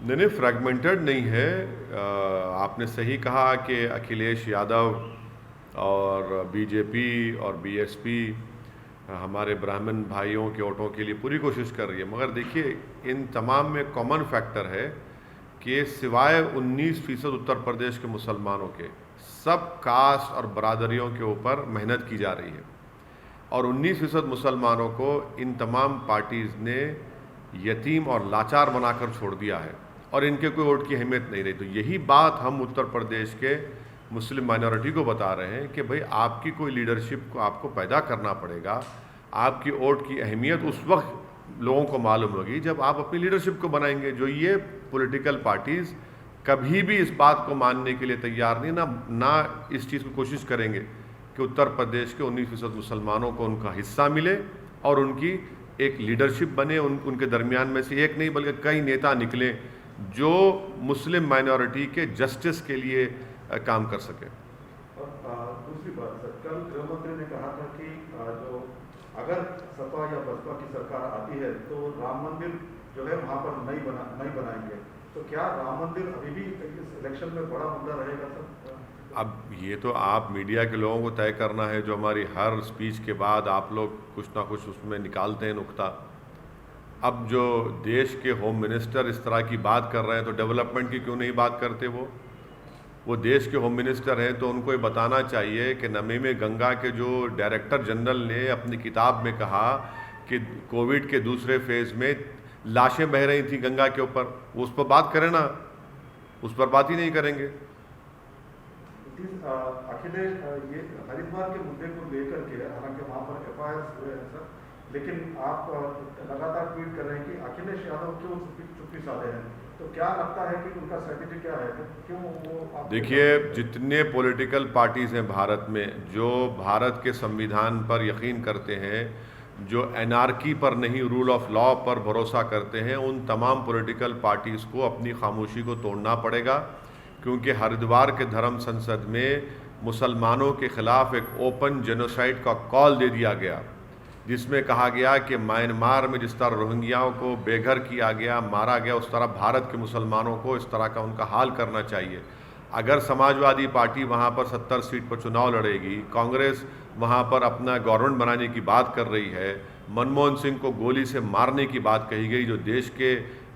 नहीं, फ्रैगमेंटेड नहीं है। आपने सही कहा कि अखिलेश यादव और बीजेपी और बीएसपी हमारे ब्राह्मण भाइयों के वोटों के लिए पूरी कोशिश कर रही है, मगर देखिए इन तमाम में कॉमन फैक्टर है कि सिवाय 19% उत्तर प्रदेश के मुसलमानों के सब कास्ट और बरादरियों के ऊपर मेहनत की जा रही है, और 19% मुसलमानों को इन तमाम पार्टीज़ ने यतीम और लाचार बनाकर छोड़ दिया है, और इनके कोई वोट की अहमियत नहीं रही। तो यही बात हम उत्तर प्रदेश के मुस्लिम माइनॉरिटी को बता रहे हैं कि भाई आपकी कोई लीडरशिप को आपको पैदा करना पड़ेगा। आपकी वोट की अहमियत उस वक्त लोगों को मालूम होगी जब आप अपनी लीडरशिप को बनाएंगे। जो ये पॉलिटिकल पार्टीज़ कभी भी इस बात को मानने के लिए तैयार नहीं, ना इस चीज़ की कोशिश करेंगे कि उत्तर प्रदेश के 19% मुसलमानों को उनका हिस्सा मिले और उनकी एक लीडरशिप बने। उनके दरमियान में से एक नहीं बल्कि कई नेता निकले जो मुस्लिम माइनॉरिटी के जस्टिस के लिए काम कर सके। और दूसरी बात सर, कल गृह मंत्री ने कहा था कि जो अगर सपा या बसपा की सरकार आती है तो राम मंदिर जो है वहाँ पर नहीं बनाएंगे। तो क्या राम मंदिर अभी भी इस इलेक्शन में बड़ा मुद्दा रहेगा सर? अब ये तो आप मीडिया के लोगों को तय करना है। जो हमारी हर स्पीच के बाद आप लोग कुछ ना कुछ उसमें निकालते हैं नुक्ता। अब जो देश के होम मिनिस्टर इस तरह की बात कर रहे हैं तो डेवलपमेंट की क्यों नहीं बात करते? वो देश के होम मिनिस्टर हैं तो उनको ये बताना चाहिए कि नमामि गंगा के जो डायरेक्टर जनरल ने अपनी किताब में कहा कि कोविड के दूसरे फेज़ में लाशें बह रही थी गंगा के ऊपर, उस पर बात करें ना, उस पर बात ही नहीं करेंगे। अखिलेश ये हरिद्वार के मुद्दे को लेकर के हालांकि वहाँ पर एफआईआर हुए हैं सर, लेकिन आप लगातार ट्वीट कर रहे हैं कि अखिलेश यादव क्यों चुप्पी साधे हैं। तो क्या लगता है कि उनका स्ट्रेटेजी क्या है, क्यों वो? देखिए, जितने पॉलिटिकल पार्टीज़ हैं भारत में जो भारत के संविधान पर यकीन करते हैं, जो एनार्की पर नहीं रूल ऑफ लॉ पर भरोसा करते हैं, उन तमाम पॉलिटिकल पार्टीज़ को अपनी खामोशी को तोड़ना पड़ेगा। क्योंकि हरिद्वार के धर्म संसद में मुसलमानों के ख़िलाफ़ एक ओपन जेनोसाइड का कॉल दे दिया गया, जिसमें कहा गया कि म्यांमार में जिस तरह रोहिंग्याओं को बेघर किया गया, मारा गया, उस तरह भारत के मुसलमानों को इस तरह का उनका हाल करना चाहिए। अगर समाजवादी पार्टी वहाँ पर 70 सीट पर चुनाव लड़ेगी, कांग्रेस वहाँ पर अपना गवर्नमेंट बनाने की बात कर रही है, मनमोहन सिंह को गोली से मारने की बात कही गई जो देश के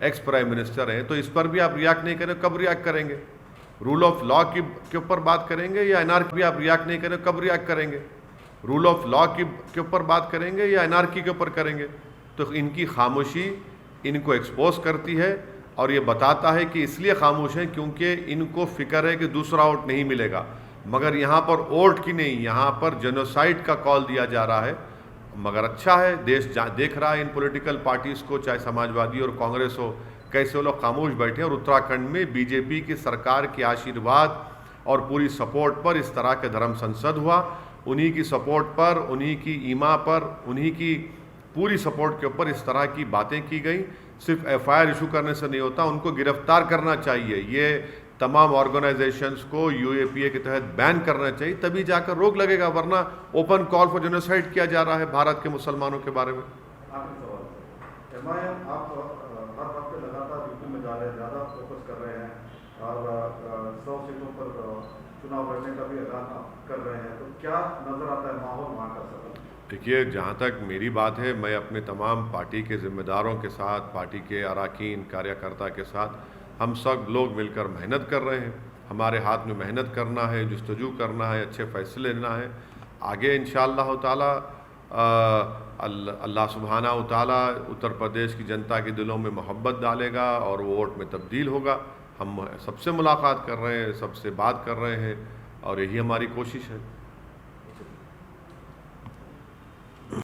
एक्स प्राइम मिनिस्टर हैं, तो इस पर भी आप रिएक्ट नहीं करें, कब रिएक्ट करेंगे? रूल ऑफ लॉ के ऊपर बात करेंगे या एनआरकी? भी आप रिएक्ट नहीं करें, कब रिएक्ट करेंगे? रूल ऑफ लॉ के ऊपर बात करेंगे या एनआरकी के ऊपर करेंगे? तो इनकी खामोशी इनको एक्सपोज करती है और ये बताता है कि इसलिए खामोश हैं क्योंकि इनको फिक्र है कि दूसरा वोट नहीं मिलेगा। मगर यहाँ पर वोट की नहीं, यहाँ पर जेनोसाइड का कॉल दिया जा रहा है। मगर अच्छा है, देश देख रहा है इन पॉलिटिकल पार्टीज़ को, चाहे समाजवादी और कांग्रेस हो, कैसे वो लोग खामोश बैठे। और उत्तराखंड में बीजेपी की सरकार के आशीर्वाद और पूरी सपोर्ट पर इस तरह के धर्म संसद हुआ। उन्हीं की सपोर्ट पर, उन्हीं की ईमा पर, उन्हीं की पूरी सपोर्ट के ऊपर इस तरह की बातें की गई। सिर्फ एफआईआर इशू करने से नहीं होता, उनको गिरफ्तार करना चाहिए। ये तमाम ऑर्गेनाइजेशंस को यूएपीए के तहत बैन करना चाहिए, तभी जाकर रोक लगेगा, वरना ओपन कॉल फॉर जेनोसाइड किया जा रहा है भारत के मुसलमानों के बारे में। एमआईएम आप हर हफ्ते लगातार यूपी में जा रहे हैं, ज़्यादा फोकस कर रहे हैं और 100 सीटों पर चुनाव लड़ने का भी ऐलान कर रहे हैं। तो क्या नजर आता है माहौल वहाँ का सर? देखिए, जहाँ तक मेरी बात है, मैं अपने तमाम पार्टी के ज़िम्मेदारों के साथ, पार्टी के अरकान कार्यकर्ता के साथ, हम सब लोग मिलकर मेहनत कर रहे हैं। हमारे हाथ में मेहनत करना है, जुस्तजू करना है, अच्छे फैसले लेना है। आगे इंशाअल्लाह ताला अल्लाह सुब्हानहू ताला उत्तर प्रदेश की जनता के दिलों में मोहब्बत डालेगा और वो वोट में तब्दील होगा। हम सबसे मुलाकात कर रहे हैं, सबसे बात कर रहे हैं और यही हमारी कोशिश है।